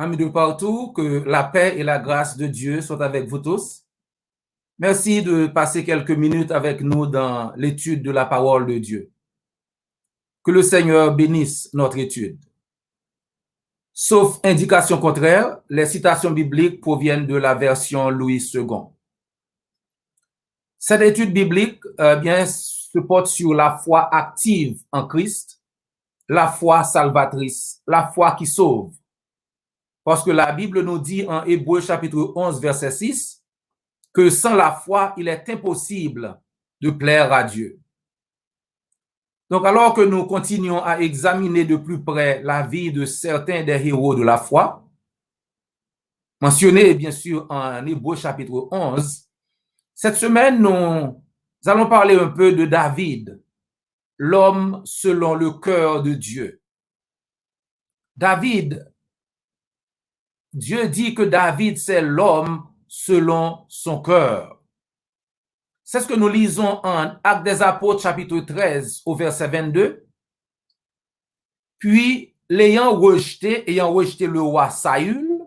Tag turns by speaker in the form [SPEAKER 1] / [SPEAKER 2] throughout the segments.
[SPEAKER 1] amis de partout, que la paix et la grâce de Dieu soient avec vous tous. Merci de passer quelques minutes avec nous dans l'étude de la parole de Dieu. Que le Seigneur bénisse notre étude. Sauf indication contraire, les citations bibliques proviennent de la version Louis II. Cette étude biblique se porte sur la foi active en Christ, la foi salvatrice, la foi qui sauve. Parce que la Bible nous dit en Hébreux chapitre 11, verset 6, que sans la foi, il est impossible de plaire à Dieu. Donc, alors que nous continuons à examiner de plus près la vie de certains des héros de la foi, mentionnés bien sûr en Hébreux chapitre 11, cette semaine, nous allons parler un peu de David, l'homme selon le cœur de Dieu. David, Dieu dit que David, c'est l'homme selon son cœur. C'est ce que nous lisons en Actes des Apôtres, chapitre 13, au verset 22. Puis, ayant rejeté le roi Saül,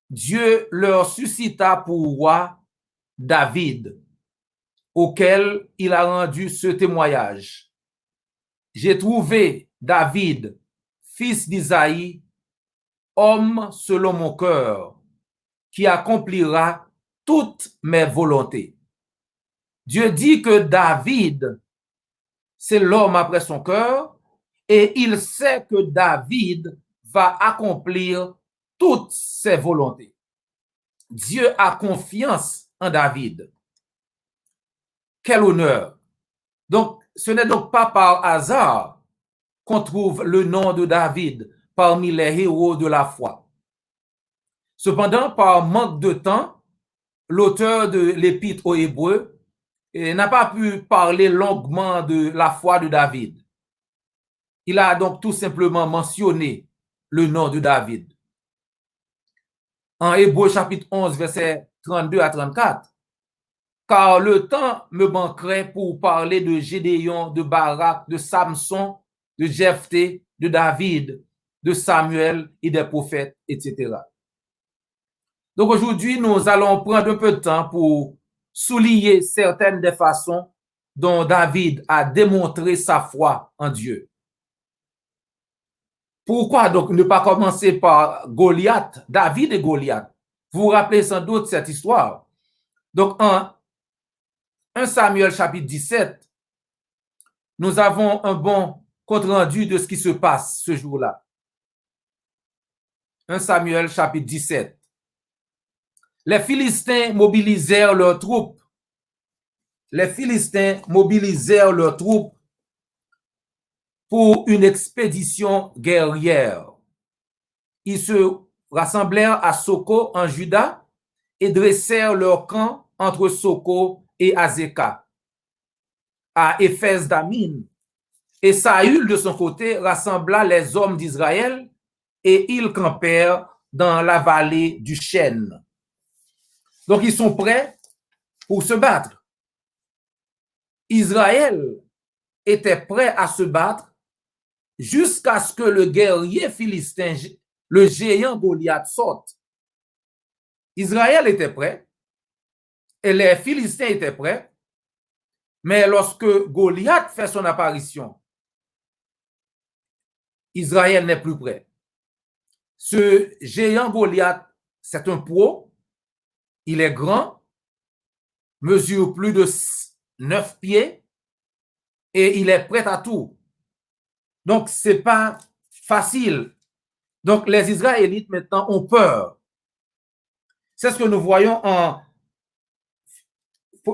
[SPEAKER 1] Dieu leur suscita pour roi David, auquel il a rendu ce témoignage. J'ai trouvé David, fils d'Isaïe, homme selon mon cœur, qui accomplira toutes mes volontés. Dieu dit que David, c'est l'homme après son cœur, et il sait que David va accomplir toutes ses volontés. Dieu a confiance en David. Quel honneur! Donc, ce n'est donc pas par hasard qu'on trouve le nom de David parmi les héros de la foi. Cependant, par manque de temps, l'auteur de l'Épître aux Hébreux n'a pas pu parler longuement de la foi de David. Il a donc tout simplement mentionné le nom de David. En Hébreux chapitre 11, versets 32 à 34, car le temps me manquerait pour parler de Gédéon, de Barak, de Samson, de Jephthé, de David, de Samuel et des prophètes, etc. Donc aujourd'hui, nous allons prendre un peu de temps pour souligner certaines des façons dont David a démontré sa foi en Dieu. Pourquoi donc ne pas commencer par Goliath, David et Goliath? Vous vous rappelez sans doute cette histoire. Donc en 1 Samuel chapitre 17, nous avons un bon compte-rendu de ce qui se passe ce jour-là. 1 Samuel chapitre 17. Les Philistins mobilisèrent leurs troupes. Les Philistins mobilisèrent leurs troupes pour une expédition guerrière. Ils se rassemblèrent à Soko en Juda et dressèrent leur camp entre Soko et Azeka, à Éphès d'Amin. Et Saül, de son côté, rassembla les hommes d'Israël et ils campèrent dans la vallée du chêne. Donc, ils sont prêts pour se battre. Israël était prêt à se battre jusqu'à ce que le guerrier philistin, le géant Goliath, sorte. Israël était prêt et les Philistins étaient prêts, mais lorsque Goliath fait son apparition, Israël n'est plus prêt. Ce géant Goliath, c'est un pro, il est grand, mesure plus de 9 pieds et il est prêt à tout. Donc, ce n'est pas facile. Donc, les Israélites maintenant ont peur. C'est ce que nous voyons en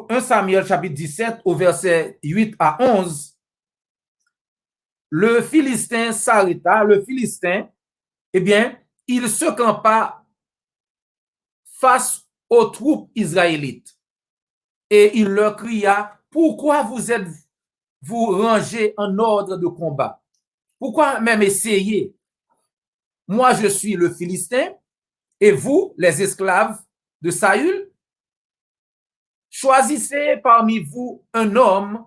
[SPEAKER 1] 1 Samuel chapitre 17 au verset 8 à 11. Le Philistin s'arrêta, le Philistin, eh bien, il se campa face aux troupes israélites. Et il leur cria, pourquoi vous rangez en ordre de combat? Pourquoi même essayer? Moi, je suis le Philistin et vous, les esclaves de Saül, choisissez parmi vous un homme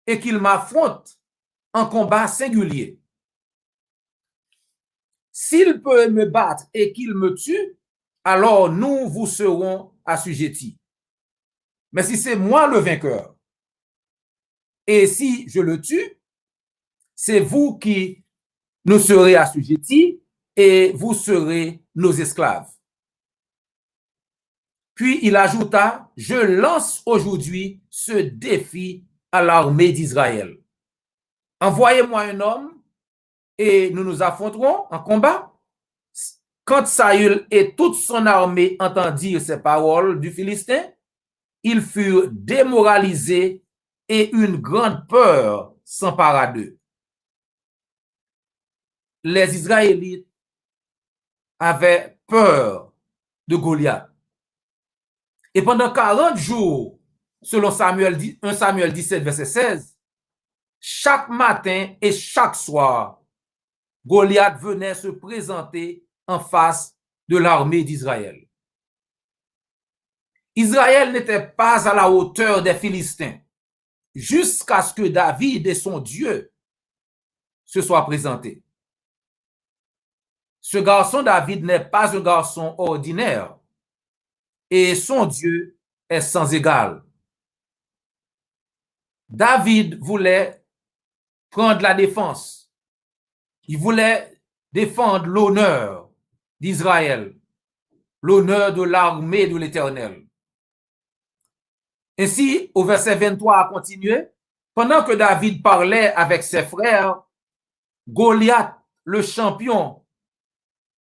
[SPEAKER 1] et qu'il m'affronte en combat singulier. s'il peut me battre et qu'il me tue, alors nous vous serons assujettis. Mais si c'est moi le vainqueur, et si je le tue, c'est vous qui nous serez assujettis et vous serez nos esclaves. Puis il ajouta, je lance aujourd'hui ce défi à l'armée d'Israël. Envoyez-moi un homme et nous nous affronterons en combat. Quand Saül et toute son armée entendirent ces paroles du Philistin, ils furent démoralisés et une grande peur s'empara d'eux. Les Israélites avaient peur de Goliath. Et pendant 40 jours, selon 1 Samuel 17, verset 16, chaque matin et chaque soir, Goliath venait se présenter en face de l'armée d'Israël. Israël n'était pas à la hauteur des Philistins jusqu'à ce que David et son Dieu se soient présentés. Ce garçon David n'est pas un garçon ordinaire et son Dieu est sans égal. David voulait prendre la défense. Il voulait défendre l'honneur d'Israël, l'honneur de l'armée de l'Éternel. Ainsi, au verset 23 à continuer, pendant que David parlait avec ses frères, Goliath, le champion,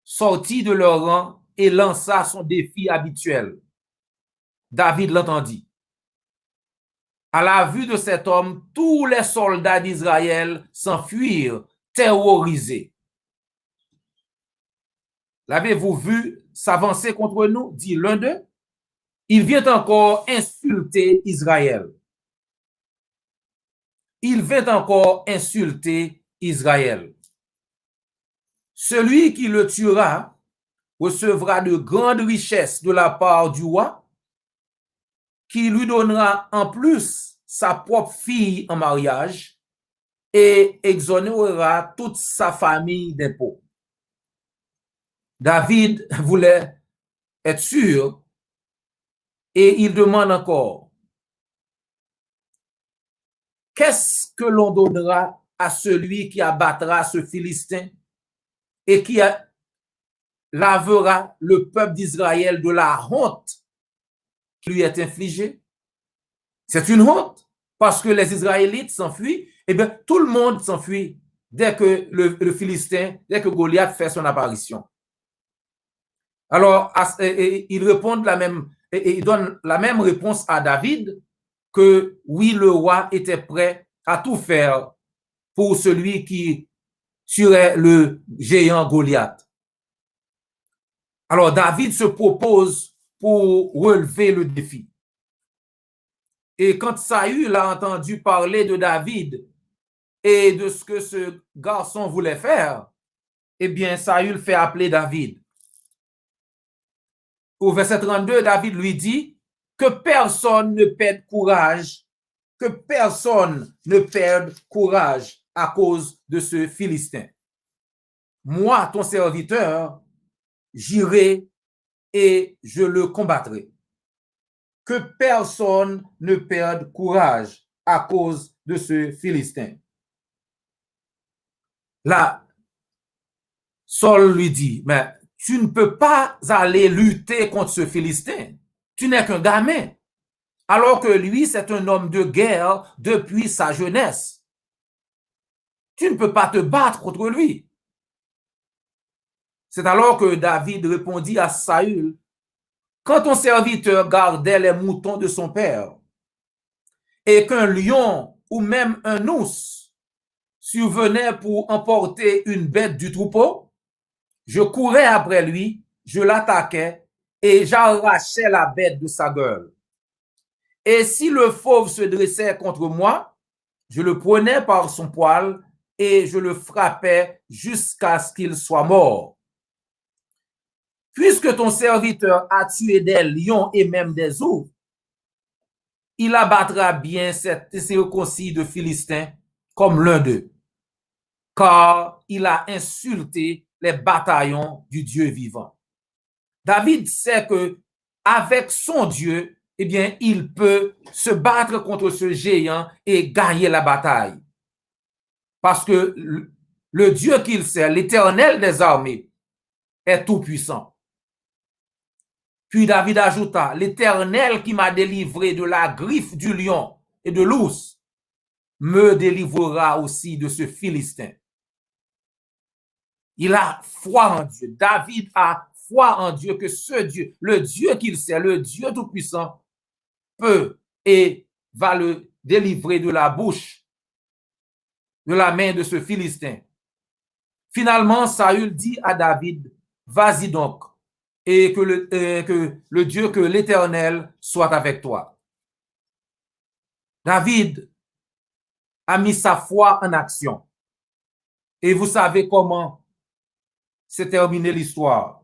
[SPEAKER 1] sortit de leur rang et lança son défi habituel. David l'entendit. À la vue de cet homme, tous les soldats d'Israël s'enfuirent, terrorisés. L'avez-vous vu s'avancer contre nous? Dit l'un d'eux. Il vient encore insulter Israël. Il vient encore insulter Israël. Celui qui le tuera recevra de grandes richesses de la part du roi, qui lui donnera en plus sa propre fille en mariage et exonérera toute sa famille d'impôts. David voulait être sûr et il demande encore, qu'est-ce que l'on donnera à celui qui abattra ce Philistin et qui lavera le peuple d'Israël de la honte qui lui est infligée? C'est une honte parce que les Israélites s'enfuient, et bien tout le monde s'enfuit dès que le Philistin, dès que Goliath fait son apparition. Alors, ils répondent ils donnent la même réponse à David que oui, le roi était prêt à tout faire pour celui qui tuerait le géant Goliath. Alors, David se propose pour relever le défi. Et quand Saül a entendu parler de David et de ce que ce garçon voulait faire, eh bien, Saül fait appeler David. Au verset 32, David lui dit que personne ne perde courage, que personne ne perde courage à cause de ce Philistin. Moi, ton serviteur, j'irai et je le combattrai. Que personne ne perde courage à cause de ce Philistin. Là, Saul lui dit, mais tu ne peux pas aller lutter contre ce Philistin. Tu n'es qu'un gamin. Alors que lui, c'est un homme de guerre depuis sa jeunesse. Tu ne peux pas te battre contre lui. C'est alors que David répondit à Saül, quand ton serviteur gardait les moutons de son père et qu'un lion ou même un ours survenait pour emporter une bête du troupeau, je courais après lui, je l'attaquais et j'arrachais la bête de sa gueule. Et si le fauve se dressait contre moi, je le prenais par son poil et je le frappais jusqu'à ce qu'il soit mort. Puisque ton serviteur a tué des lions et même des ours, il abattra bien cet incirconcis de Philistin comme l'un d'eux, car il a insulté les bataillons du Dieu vivant. David sait que avec son Dieu, eh bien, il peut se battre contre ce géant et gagner la bataille. Parce que le Dieu qu'il sert, l'Éternel des armées, est tout-puissant. Puis David ajouta, l'Éternel qui m'a délivré de la griffe du lion et de l'ours, me délivrera aussi de ce Philistin. Il a foi en Dieu. David a foi en Dieu que ce Dieu, le Dieu qu'il sert, le Dieu tout-puissant, peut et va le délivrer de la bouche, de la main de ce Philistin. Finalement, Saül dit à David, vas-y donc, et que le Dieu, que l'Éternel soit avec toi. David a mis sa foi en action. Et vous savez comment s'est terminée l'histoire.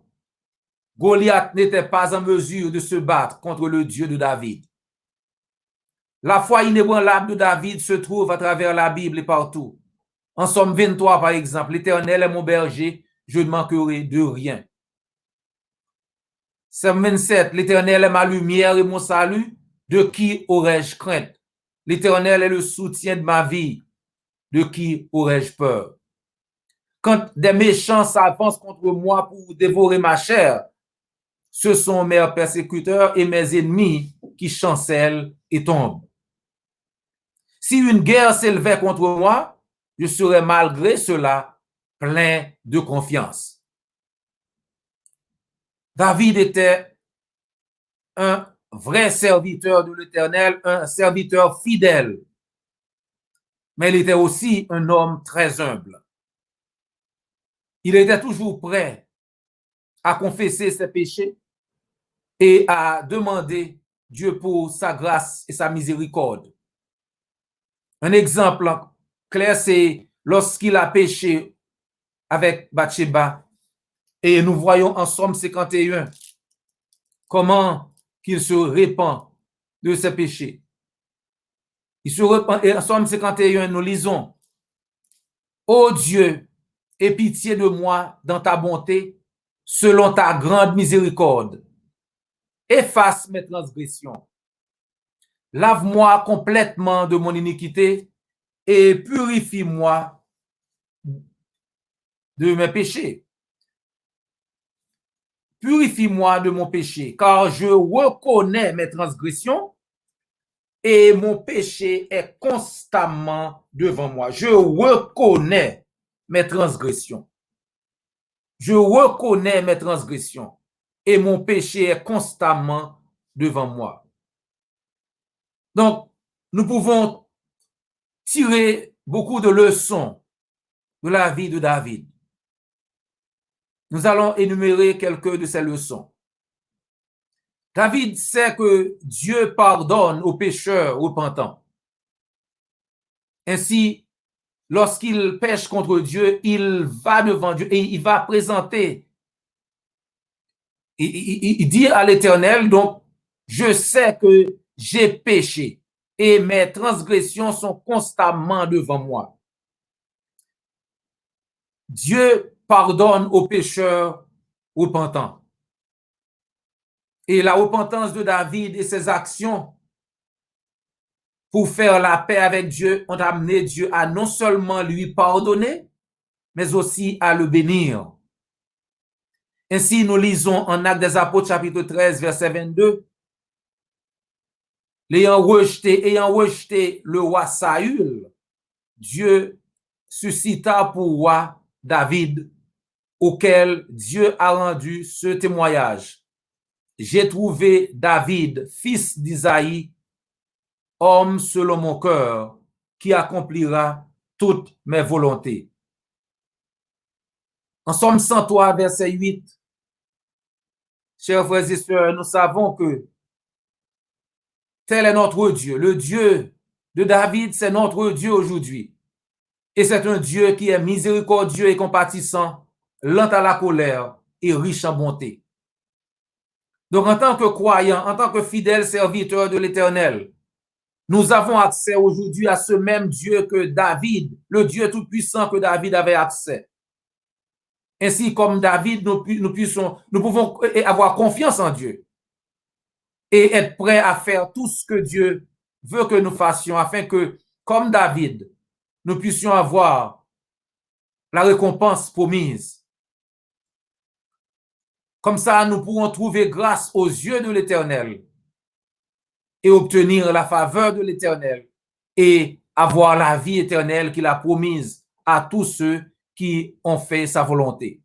[SPEAKER 1] Goliath n'était pas en mesure de se battre contre le Dieu de David. La foi inébranlable de David se trouve à travers la Bible et partout. En Somme 23, par exemple, l'Éternel est mon berger, je ne manquerai de rien. Somme 27, l'Éternel est ma lumière et mon salut, de qui aurais-je crainte? L'Éternel est le soutien de ma vie, de qui aurais-je peur? Quand des méchants s'avancent contre moi pour dévorer ma chair, ce sont mes persécuteurs et mes ennemis qui chancellent et tombent. Si une guerre s'élevait contre moi, je serais malgré cela plein de confiance. David était un vrai serviteur de l'Éternel, un serviteur fidèle, mais il était aussi un homme très humble. Il était toujours prêt à confesser ses péchés et à demander Dieu pour sa grâce et sa miséricorde. Un exemple clair, c'est lorsqu'il a péché avec Bathsheba. Et nous voyons en Somme 51 comment qu'il se répand de ses péchés. Il se répand, et en Somme 51, nous lisons, ô Dieu, aie pitié de moi dans ta bonté, selon ta grande miséricorde. Efface mes transgressions. Lave-moi complètement de mon iniquité et purifie-moi de mes péchés. Purifie-moi de mon péché, car je reconnais mes transgressions et mon péché est constamment devant moi. Je reconnais mes transgressions. Je reconnais mes transgressions et mon péché est constamment devant moi. Donc, nous pouvons tirer beaucoup de leçons de la vie de David. Nous allons énumérer quelques de ces leçons. David sait que Dieu pardonne aux pécheurs repentants. Ainsi, lorsqu'il pêche contre Dieu, il va devant Dieu et il va présenter. Il dit à l'Éternel, donc, je sais que j'ai péché et mes transgressions sont constamment devant moi. Dieu pardonne aux pécheurs repentants. Et la repentance de David et ses actions pour faire la paix avec Dieu ont amené Dieu à non seulement lui pardonner, mais aussi à le bénir. Ainsi, nous lisons en Actes des Apôtres, chapitre 13, verset 22, ayant rejeté le roi Saül, Dieu suscita pour roi David, auquel Dieu a rendu ce témoignage. J'ai trouvé David, fils d'Isaïe, homme selon mon cœur, qui accomplira toutes mes volontés. En Somme 103, verset 8, chers frères et sœurs, nous savons que tel est notre Dieu. Le Dieu de David, c'est notre Dieu aujourd'hui. Et c'est un Dieu qui est miséricordieux et compatissant, lent à la colère et riche en bonté. Donc, en tant que croyants, en tant que fidèles serviteurs de l'Éternel, nous avons accès aujourd'hui à ce même Dieu que David, le Dieu tout-puissant que David avait accès. Ainsi, comme David, nous pouvons avoir confiance en Dieu et être prêts à faire tout ce que Dieu veut que nous fassions afin que, comme David, nous puissions avoir la récompense promise. Comme ça, nous pourrons trouver grâce aux yeux de l'Éternel et obtenir la faveur de l'Éternel et avoir la vie éternelle qu'il a promise à tous ceux qui ont fait sa volonté.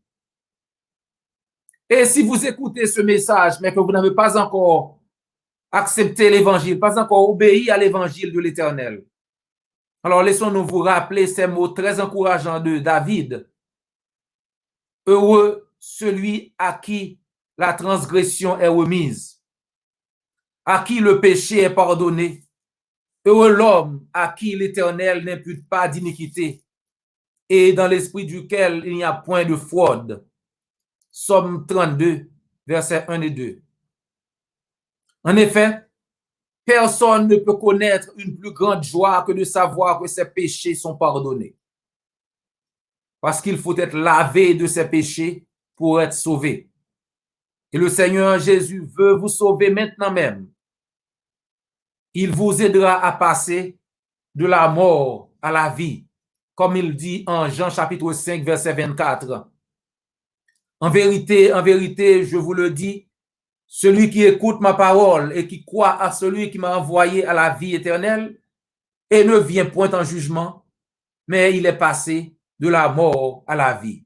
[SPEAKER 1] Et si vous écoutez ce message, mais que vous n'avez pas encore accepté l'évangile, pas encore obéi à l'évangile de l'Éternel, alors laissons-nous vous rappeler ces mots très encourageants de David. Heureux celui à qui la transgression est remise, à qui le péché est pardonné. Heureux l'homme à qui l'Éternel n'impute pas d'iniquité et dans l'esprit duquel il n'y a point de fraude. Psaume 32, versets 1 et 2. En effet, personne ne peut connaître une plus grande joie que de savoir que ses péchés sont pardonnés. Parce qu'il faut être lavé de ses péchés pour être sauvé. Et le Seigneur Jésus veut vous sauver maintenant même. Il vous aidera à passer de la mort à la vie, comme il dit en Jean chapitre 5, verset 24. En vérité, je vous le dis, celui qui écoute ma parole et qui croit à celui qui m'a envoyé à la vie éternelle et ne vient point en jugement, mais il est passé de la mort à la vie.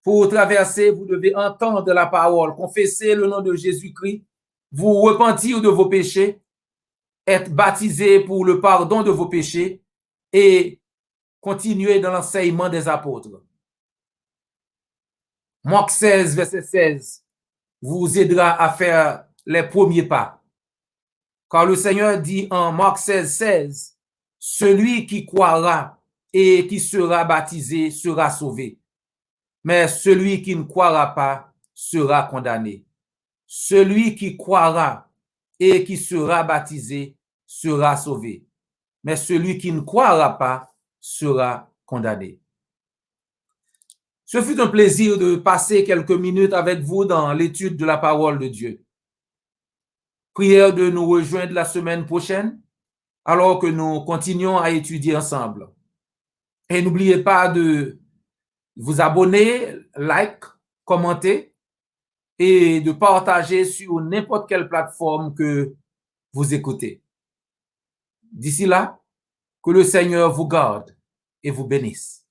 [SPEAKER 1] Pour traverser, vous devez entendre la parole, confesser le nom de Jésus-Christ, vous repentir de vos péchés, être baptisé pour le pardon de vos péchés et continuer dans l'enseignement des apôtres. Marc 16, verset 16, vous aidera à faire les premiers pas. Car le Seigneur dit en Marc 16, 16, celui qui croira et qui sera baptisé sera sauvé. Mais celui qui ne croira pas sera condamné. Celui qui croira et qui sera baptisé sera sauvé. Mais celui qui ne croira pas sera condamné. Ce fut un plaisir de passer quelques minutes avec vous dans l'étude de la parole de Dieu. Prière de nous rejoindre la semaine prochaine alors que nous continuons à étudier ensemble. Et n'oubliez pas de vous abonner, like, commenter et de partager sur n'importe quelle plateforme que vous écoutez. D'ici là, que le Seigneur vous garde et vous bénisse.